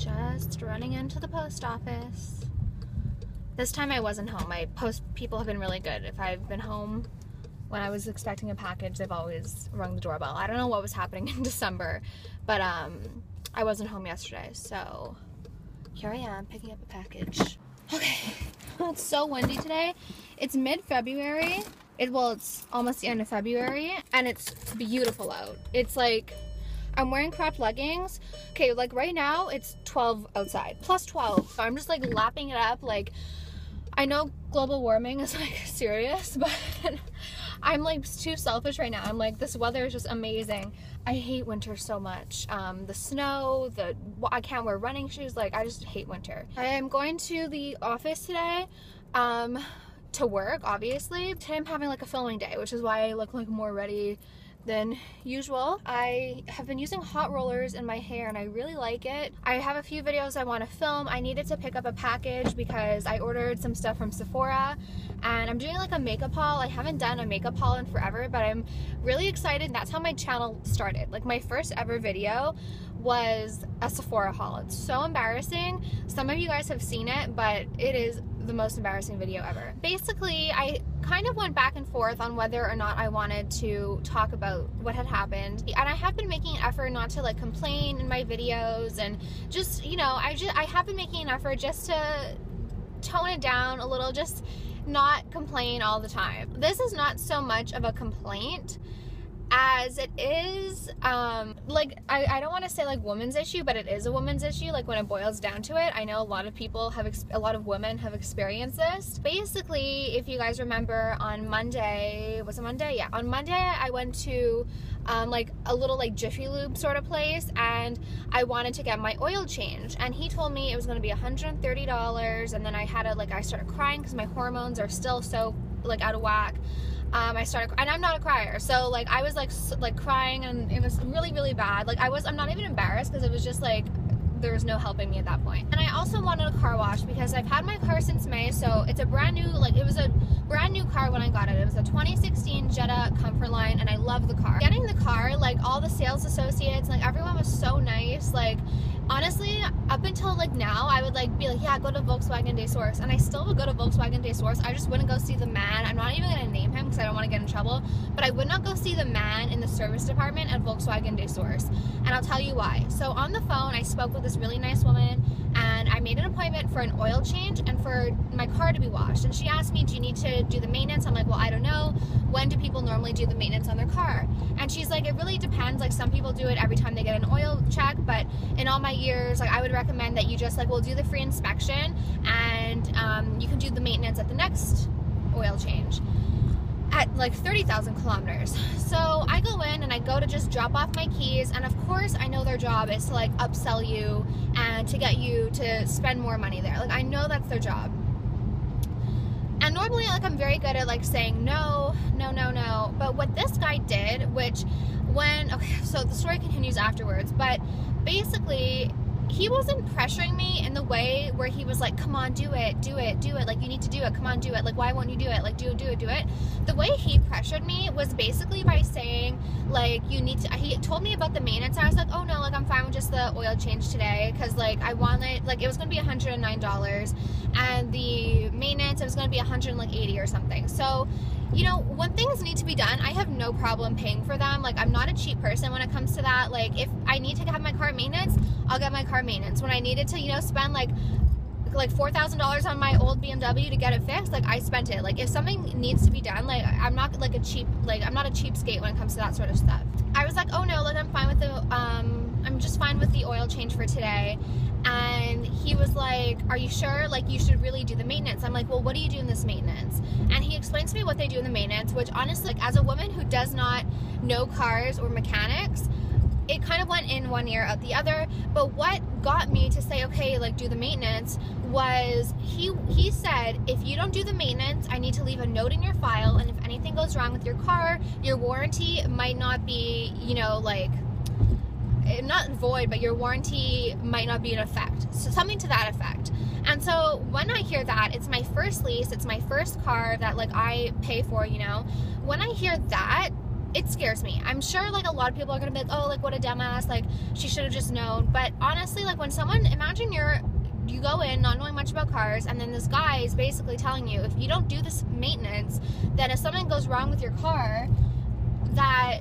Just running into the post office. This time I wasn't home. My post people have been really good. If I've been home when I was expecting a package, they've always rung the doorbell. I don't know what was happening in December, but I wasn't home yesterday, so here I am picking up a package. Okay, it's so windy today. It's mid-February. It's almost the end of February, and it's beautiful out. It's like, I'm wearing cropped leggings. Okay, like right now, it's 12 outside, plus 12. So I'm just like lapping it up. Like, I know global warming is like serious, but I'm like too selfish right now. I'm like, this weather is just amazing. I hate winter so much. The snow, I can't wear running shoes. Like, I just hate winter. I am going to the office today to work, obviously. Today I'm having like a filming day, which is why I look like more ready than usual. I have been using hot rollers in my hair and I really like it. I have a few videos I want to film. I needed to pick up a package because I ordered some stuff from Sephora and I'm doing like a makeup haul. I haven't done a makeup haul in forever, but I'm really excited. That's how my channel started. Like, my first ever video was a Sephora haul. It's so embarrassing. Some of you guys have seen it, but it is the most embarrassing video ever. Basically, I kind of went back and forth on whether or not I wanted to talk about what had happened, and I have been making an effort not to like complain in my videos, and just, you know, I have been making an effort just to tone it down a little, just not complain all the time. This is not so much of a complaint as it is, like, I don't want to say like woman's issue, but it is a woman's issue. Like, when it boils down to it, I know a lot of people a lot of women have experienced this. Basically, if you guys remember, on Monday, was it Monday? Yeah, on Monday I went to like a little like Jiffy Lube sort of place, and I wanted to get my oil changed, and he told me it was going to be $130, and then I started crying because my hormones are still so like out of whack. I started, and I'm not a crier, so like I was like crying, and it was really, really bad. Like, I'm not even embarrassed, because it was just like there was no helping me at that point. And I also wanted a car wash because I've had my car since May, so it's a brand new, like, it was a brand new car when I got it. It was a 2016 Jetta Comfortline, and I love the car. Getting the car, like, all the sales associates, like, everyone was so nice. Like, honestly, up until like now, I would like be like, yeah, go to Volkswagen Day Source, and I still would go to Volkswagen Day Source. I just wouldn't go see the man. I'm not even gonna name him because I don't want to get in trouble, but I would not go see the man in the service department at Volkswagen Day Source, and I'll tell you why. So on the phone, I spoke with this really nice woman, and I made an appointment for an oil change and for my car to be washed. And she asked me, do you need to do the maintenance? I'm like, well, I don't know. When do people normally do the maintenance on their car? And she's like, it really depends. Like, some people do it every time they get an oil check, but in all my years, like, I would recommend that you just like, we'll do the free inspection, and you can do the maintenance at the next oil change at like 30,000 kilometers. So I go in and I go to just drop off my keys, and of course I know their job is to like upsell you and to get you to spend more money there. Like, I know that's their job. And normally, like, I'm very good at like saying no, no, no, no. But what this guy did, okay, so the story continues afterwards, but basically, he wasn't pressuring me in the way where he was like, come on, do it, do it, do it. Like, you need to do it. Come on, do it. Like, why won't you do it? Like, do it, do it, do it. The way he pressured me was basically by saying, like, you need to, he told me about the maintenance. And I was like, oh no, like, I'm fine with just the oil change today. Cause like, I wanted, like, it was going to be $109, and the maintenance, it was going to be $180 or something. So, you know, when things need to be done, I have no problem paying for them. Like, I'm not a cheap person when it comes to that. Like, if I need to have my car maintenance, I'll get my car maintenance. When I needed to, you know, spend like $4,000 on my old BMW to get it fixed, like, I spent it. Like, if something needs to be done, like, I'm not like I'm not a cheapskate when it comes to that sort of stuff. I was like, oh no, like, I'm fine with the I'm just fine with the oil change for today. And he was like, are you sure? Like, you should really do the maintenance. I'm like, well, what do you do in this maintenance? And he explained to me what they do in the maintenance, which honestly, like, as a woman who does not know cars or mechanics, it kind of went in one ear out the other. But what got me to say, okay, like, do the maintenance, was he said, if you don't do the maintenance, I need to leave a note in your file, and if anything goes wrong with your car, your warranty might not be, you know, like, not void, but your warranty might not be in effect. So something to that effect. And so when I hear that, it's my first lease, it's my first car that like I pay for, you know, when I hear that, it scares me. I'm sure, like, a lot of people are gonna be like, oh, like, what a dumbass, like, she should have just known. But honestly, like, when someone, imagine you go in not knowing much about cars, and then this guy is basically telling you, if you don't do this maintenance, then if something goes wrong with your car, that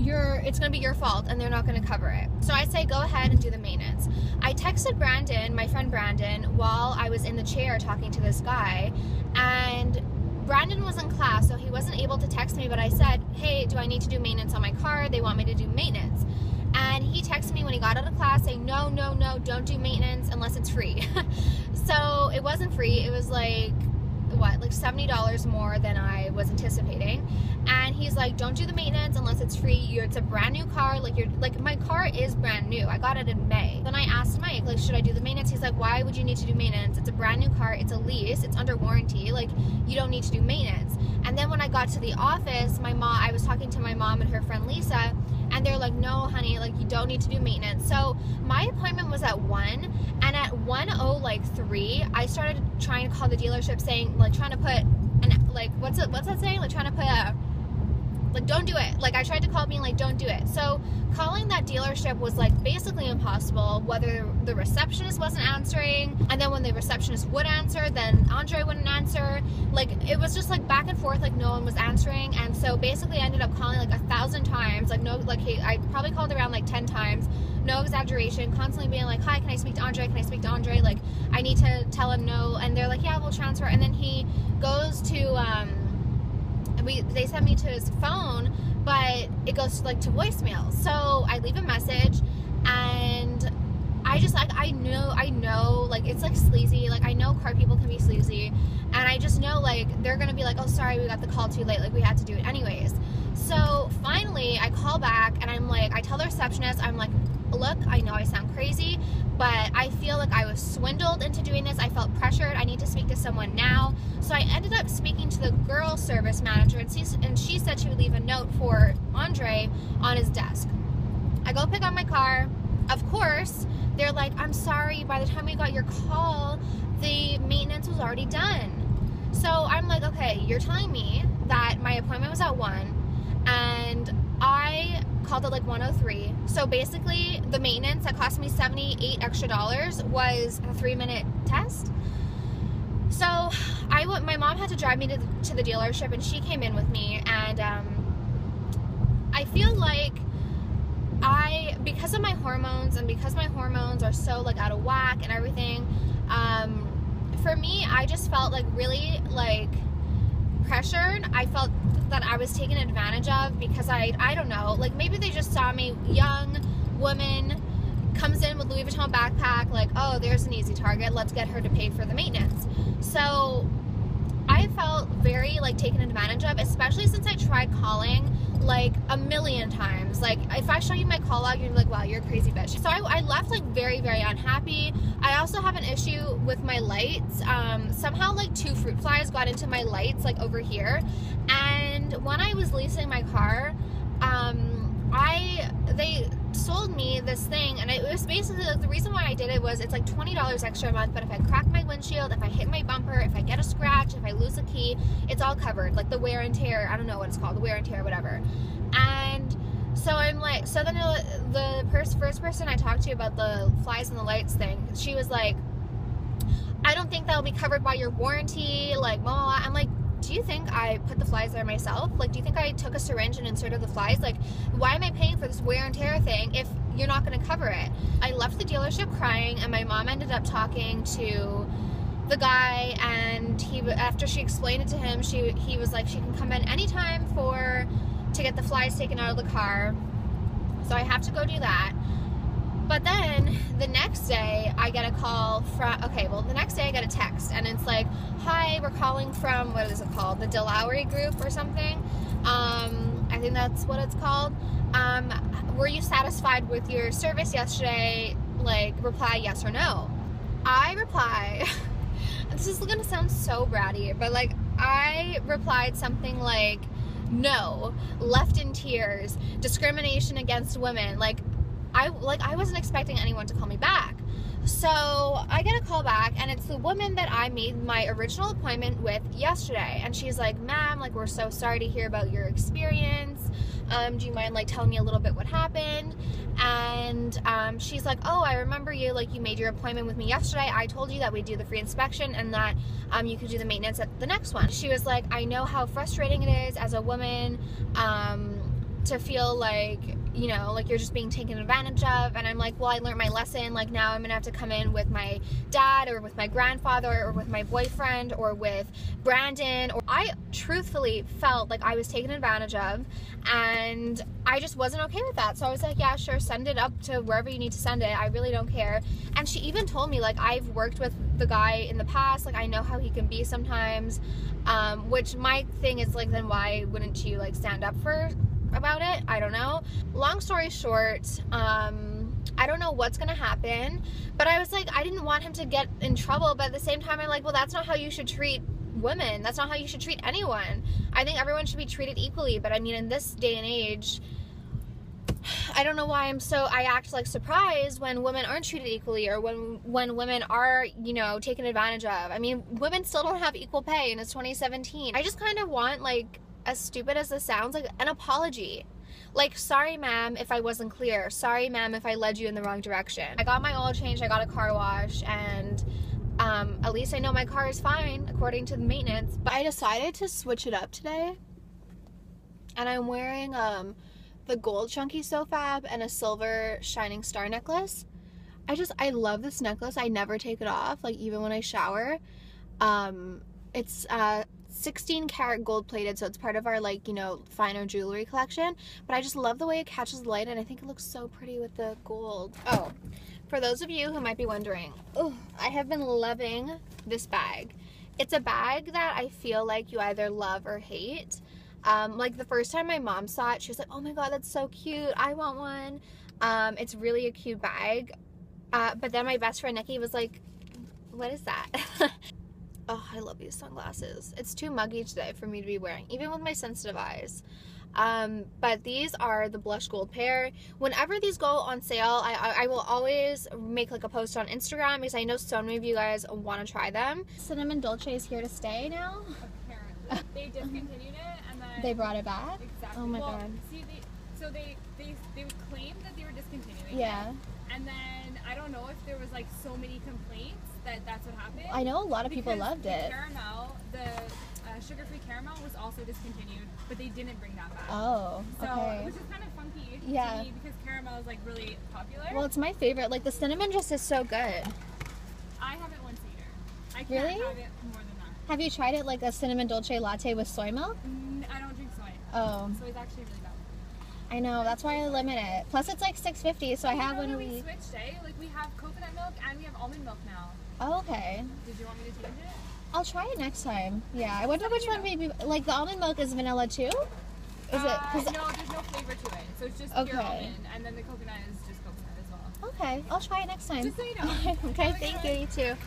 it's gonna be your fault and they're not gonna cover it. So I say, go ahead and do the maintenance. I texted Brandon, my friend Brandon, while I was in the chair talking to this guy, and Brandon was in class, so he wasn't able to text me, but I said, hey, do I need to do maintenance on my car? They want me to do maintenance. And he texted me when he got out of class saying, no, no, no, don't do maintenance unless it's free. So it wasn't free. It was like, what, like $70 more than I was anticipating. And he's like, don't do the maintenance unless it's free. It's a brand new car. Like my car is brand new. I got it in May. Then I asked Mike, like, should I do the maintenance? He's like, why would you need to do maintenance? It's a brand new car. It's a lease. It's under warranty. Like, you don't need to do maintenance. And then when I got to the office, I was talking to my mom and her friend Lisa, and they're like, no, honey, like, you don't need to do maintenance. So my appointment was at 1, and at 1:03, I started trying to call the dealership saying, like, trying to put what's that saying? Like, trying to put like, don't do it. Like, I tried to call being like, don't do it. So calling that dealership was, like, basically impossible, whether the receptionist wasn't answering, and then when the receptionist would answer, then Andre wouldn't answer. Like, it was just, like, back and forth, like, no one was answering. And so basically I ended up calling like 1,000 times, like, no, like, I probably called around like 10 times, no exaggeration, constantly being like, hi, can I speak to Andre? Can I speak to Andre? Like, I need to tell him no. And they're like, yeah, we'll transfer. And then he goes to they sent me to his phone, but it goes to, like, to voicemail. So I leave a message, and I just, like, I know, like, it's, like, sleazy. Like, I know car people can be sleazy, and I just know, like, they're gonna be like, oh, sorry, we got the call too late, like, we had to do it anyways. So finally I call back, and I'm like, I tell the receptionist, I'm like, look, I know I sound crazy, but I feel like I was swindled into doing this. I felt pressured. I need to speak to someone now. So I ended up speaking to the girl service manager, and she said she would leave a note for Andre on his desk. I go pick up my car. Of course, they're like, I'm sorry, by the time we got your call, the maintenance was already done. So I'm like, okay, you're telling me that my appointment was at 1, and I called it like 1:03. So basically the maintenance that cost me $78 extra was a 3-minute test. So my mom had to drive me to the dealership, and she came in with me, and I feel like because of my hormones, and because my hormones are so, like, out of whack and everything, for me, I just felt, like, really, like, pressured. I felt that I was taken advantage of, because I don't know, like, maybe they just saw me, young woman, comes in with Louis Vuitton backpack, like, oh, there's an easy target, let's get her to pay for the maintenance. So I felt very, like, taken advantage of, especially since I tried calling like a million times. Like, if I show you my call log, you're like, wow, you're a crazy bitch. So I left, like, very, very unhappy. I also have an issue with my lights. Somehow, like, 2 fruit flies got into my lights, like, over here. And when I was leasing my car, they sold me this thing, and it was basically, like, the reason why I did it was, it's like $20 extra a month, but if I crack my windshield, if I hit my bumper, if I get a scratch, if I lose a key, it's all covered, like the wear and tear, I don't know what it's called, the wear and tear, whatever. And so I'm like, so then the first person I talked to about the flies and the lights thing, she was like, I don't think that'll be covered by your warranty, like, blah, blah, blah. I'm like, do you think I put the flies there myself? Like, do you think I took a syringe and inserted the flies? Like, why am I paying for this wear and tear thing if you're not going to cover it? I left the dealership crying, and my mom ended up talking to the guy, and after she explained it to him, he was like, she can come in anytime to get the flies taken out of the car. So I have to go do that. But then the next day I get a call the next day I get a text, and it's like, hi, we're calling from, what is it called? The Delaware group or something. I think that's what it's called. Were you satisfied with your service yesterday? Like, reply yes or no. I reply, this is gonna sound so bratty, but, like, I replied something like, no, left in tears, discrimination against women. Like, I wasn't expecting anyone to call me back. So I get a call back, and it's the woman that I made my original appointment with yesterday. And she's like, ma'am, like, we're so sorry to hear about your experience. Do you mind like telling me a little bit what happened? And she's like, oh, I remember you, like you made your appointment with me yesterday. I told you that we'd do the free inspection and that you could do the maintenance at the next one. She was like, I know how frustrating it is as a woman to feel like, you know, like you're just being taken advantage of. And I'm like, well, I learned my lesson. Like now I'm gonna have to come in with my dad or with my grandfather or with my boyfriend or with Brandon. Or I truthfully felt like I was taken advantage of, and I just wasn't okay with that. So I was like, yeah, sure, send it up to wherever you need to send it. I really don't care. And she even told me, like, I've worked with the guy in the past, like I know how he can be sometimes, which my thing is like, then why wouldn't you like stand up for about it? I don't know. Long story short, I don't know what's gonna happen, but I was like, I didn't want him to get in trouble, but at the same time I'm like, well, that's not how you should treat women. That's not how you should treat anyone. I think everyone should be treated equally, but I mean, in this day and age, I don't know why I act like surprised when women aren't treated equally, or when women are, you know, taken advantage of. I mean, women still don't have equal pay and it's 2017. I just kind of want, like, as stupid as this sounds, like an apology. Like, sorry ma'am if I wasn't clear. Sorry ma'am if I led you in the wrong direction. I got my oil changed, I got a car wash, and at least I know my car is fine according to the maintenance. But I decided to switch it up today, and I'm wearing the gold chunky SoFab and a silver shining star necklace. I love this necklace. I never take it off, like even when I shower. It's 16 karat gold plated, so it's part of our, like, you know, finer jewelry collection, but I just love the way it catches the light, and I think it looks so pretty with the gold. Oh, for those of you who might be wondering, I have been loving this bag. It's a bag that I feel like you either love or hate. Like the first time my mom saw it, she was like, oh my god, that's so cute, I want one. It's really a cute bag, but then my best friend Nikki was like, what is that? Oh, I love these sunglasses. It's too muggy today for me to be wearing, even with my sensitive eyes. But these are the blush gold pair. Whenever these go on sale, I will always make like a post on Instagram, because I know so many of you guys want to try them. Cinnamon Dolce is here to stay now. Apparently. They discontinued it and then they brought it back? Exactly. Oh my god. See, they claimed that they were discontinuing yeah. it. And then I don't know if there was like so many complaints that's what happened. I know a lot of people loved it. The sugar-free caramel was also discontinued, but they didn't bring that back. Oh, okay. So, which is kind of funky to me, because caramel is like really popular. Well, it's my favorite. Like the cinnamon just is so good. I haven't once either. I can't really? have it more than that. Have you tried it, like a cinnamon dolce latte with soy milk? I don't drink soy. Oh. Soy is actually really bad. I know, that's why I limit it. Plus it's like $6.50, so I have one a we week. switched, eh? Like we have coconut milk and we have almond milk now. Oh, okay. Did you want me to change it? I'll try it next time. Yeah, I wonder which one maybe, like the almond milk is vanilla too? Is it? No, there's no flavor to it. So it's just pure almond, and then the coconut is just coconut as well. Okay, I'll try it next time. Just so you know. Okay, thank you, you too.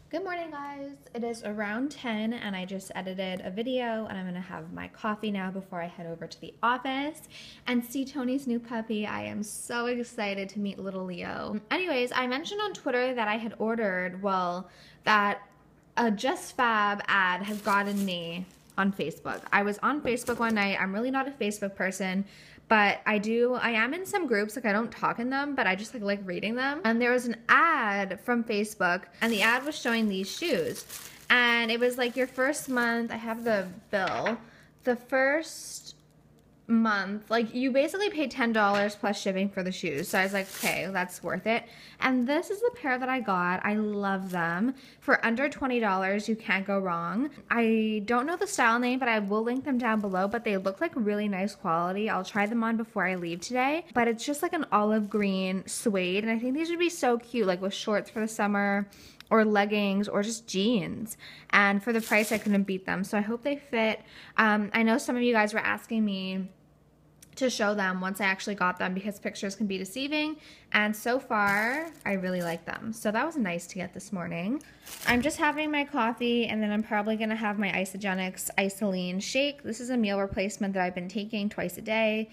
Good morning, guys. It is around 10 and I just edited a video, and I'm gonna have my coffee now before I head over to the office and see Tony's new puppy. I am so excited to meet little Leo. Anyways, I mentioned on Twitter that I had ordered, well, that a Just Fab ad had gotten me on Facebook. I was on Facebook one night. I'm really not a Facebook person, but I am in some groups. Like I don't talk in them, but I just like reading them. And there was an ad from Facebook, and the ad was showing these shoes. And it was like your first month, I have the bill, the first month, like you basically pay $10 plus shipping for the shoes. So I was like, okay, that's worth it. And this is the pair that I got. I love them. For under $20, you can't go wrong. I don't know the style name, but I will link them down below, but they look like really nice quality. I'll try them on before I leave today. But it's just like an olive green suede, and I think these would be so cute, like with shorts for the summer, or leggings, or just jeans. And for the price, I couldn't beat them. So I hope they fit. I know some of you guys were asking me to show them once I actually got them, because pictures can be deceiving, and so far I really like them. So that was nice to get this morning. I'm just having my coffee, and then I'm probably gonna have my Isagenix Isoline shake. This is a meal replacement that I've been taking twice a day,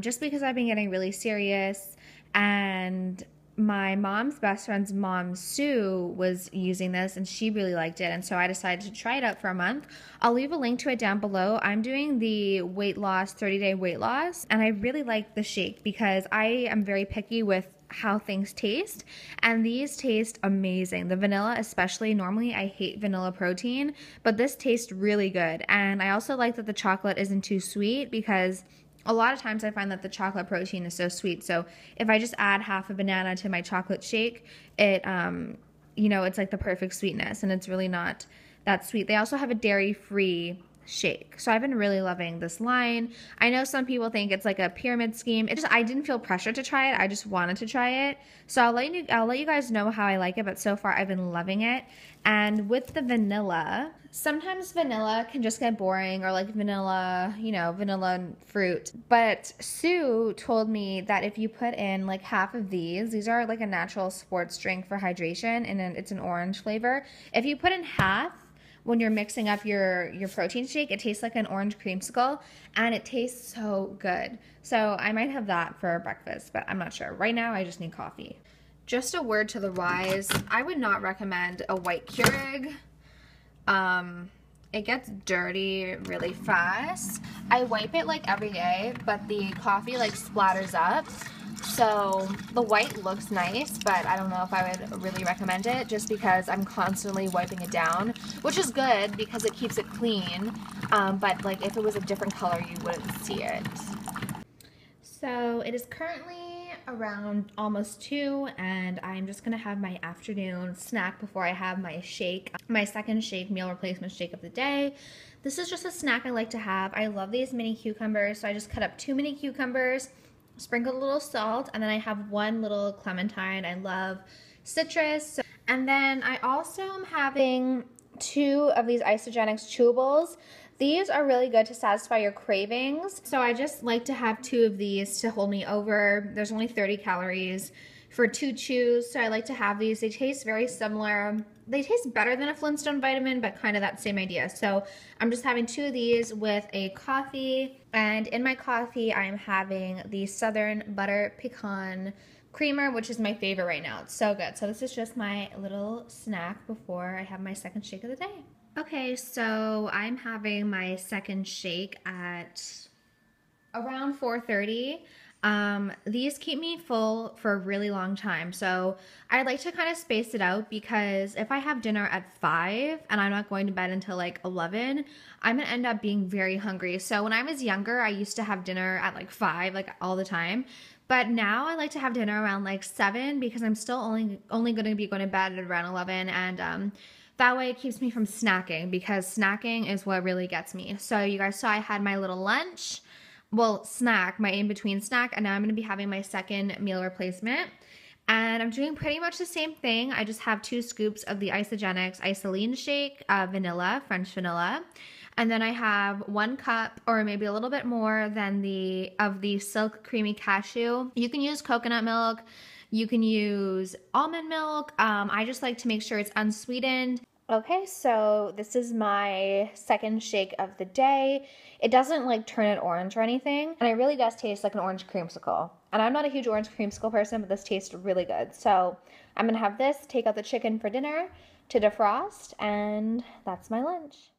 just because I've been getting really serious, and my mom's best friend's mom, Sue, was using this and she really liked it. And so I decided to try it out for a month. I'll leave a link to it down below. I'm doing the weight loss, 30-day weight loss. And I really like the shake because I am very picky with how things taste. And these taste amazing. The vanilla especially. Normally I hate vanilla protein, but this tastes really good. And I also like that the chocolate isn't too sweet because a lot of times I find that the chocolate protein is so sweet. So if I just add half a banana to my chocolate shake, it, you know, it's like the perfect sweetness and it's really not that sweet. They also have a dairy-free shake. So I've been really loving this line. I know some people think it's like a pyramid scheme. I didn't feel pressure to try it. I just wanted to try it. So I'll let you guys know how I like it, but so far I've been loving it. And with the vanilla, sometimes vanilla can just get boring, or like vanilla, you know, vanilla fruit. But Sue told me that if you put in like half of these are like a natural sports drink for hydration, and then it's an orange flavor. If you put in half, when you're mixing up your protein shake, it tastes like an orange creamsicle, and it tastes so good. So I might have that for breakfast, but I'm not sure. Right now, I just need coffee. Just a word to the wise, I would not recommend a white Keurig. It gets dirty really fast. I wipe it like every day, but the coffee like splatters up. So the white looks nice, but I don't know if I would really recommend it just because I'm constantly wiping it down, which is good because it keeps it clean. But like if it was a different color, you wouldn't see it. So it is currently around almost 2, and I'm just gonna have my afternoon snack before I have my shake, my second shake, meal replacement shake of the day. This is just a snack I like to have. I love these mini cucumbers, so I just cut up 2 mini cucumbers, sprinkled a little salt, and then I have 1 little clementine. I love citrus. And then I also am having 2 of these Isogenics chewables. These are really good to satisfy your cravings. So I just like to have 2 of these to hold me over. There's only 30 calories for 2 chews, so I like to have these. They taste very similar. They taste better than a Flintstone vitamin, but kind of that same idea. So I'm just having 2 of these with a coffee. And in my coffee, I'm having the Southern Butter Pecan Creamer, which is my favorite right now. It's so good. So this is just my little snack before I have my second shake of the day. Okay, so I'm having my second shake at around 4:30. These keep me full for a really long time. So I like to kind of space it out because if I have dinner at 5 and I'm not going to bed until like 11, I'm gonna end up being very hungry. So when I was younger, I used to have dinner at like 5, like all the time. But now I like to have dinner around like 7 because I'm still only gonna be going to bed at around 11, and that way it keeps me from snacking, because snacking is what really gets me. So you guys saw I had my little lunch. Well, snack, my in-between snack, and now I'm going to be having my second meal replacement. And I'm doing pretty much the same thing. I just have 2 scoops of the Isogenics Isoline Shake, vanilla, French vanilla. And then I have 1 cup, or maybe a little bit more than of the Silk Creamy Cashew. You can use coconut milk. You can use almond milk. I just like to make sure it's unsweetened. Okay, so this is my second shake of the day. It doesn't like turn it orange or anything, and it really does taste like an orange creamsicle. And I'm not a huge orange creamsicle person, but this tastes really good. So I'm gonna have this, take out the chicken for dinner to defrost, and that's my lunch.